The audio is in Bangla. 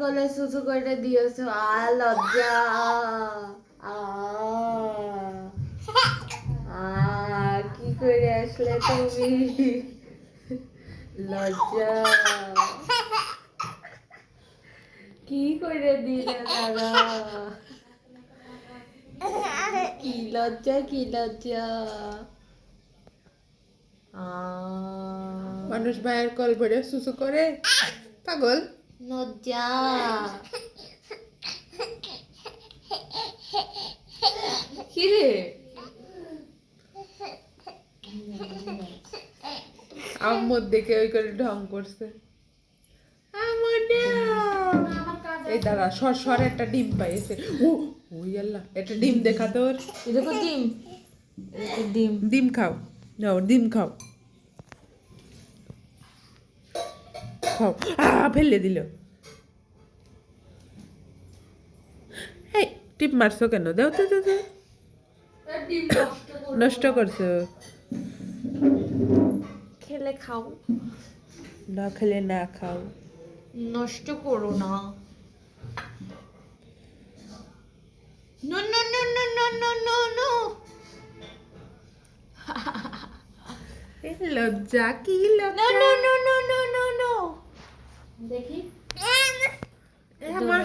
গলে সুসু করে দিয়েছো লজ্জা কি করে আসলে তুমি লজ্জা কি করে দিলে দাদা কি লজ্জা মানুষ ভাইয়ের কল করে সুসু করে পাগল লজ্জা কি রে আম্মুর দেখে ওই করে ঢং করছে এই দাঁড়া সর একটা ডিম পাইছে ওই আল্লাহ একটা ডিম দেখা তোর দেখো ডিম ডিম খাও নাও ডিম খাও খাও ফেলে দিল এই টিপ মারছো কেন দাও তো নষ্ট করছো খেলে খাও না খেলে না খাও নষ্ট করো না no no no no no no no no লজ্জা কি নো লজ্জা no no no no no no দেখি আমার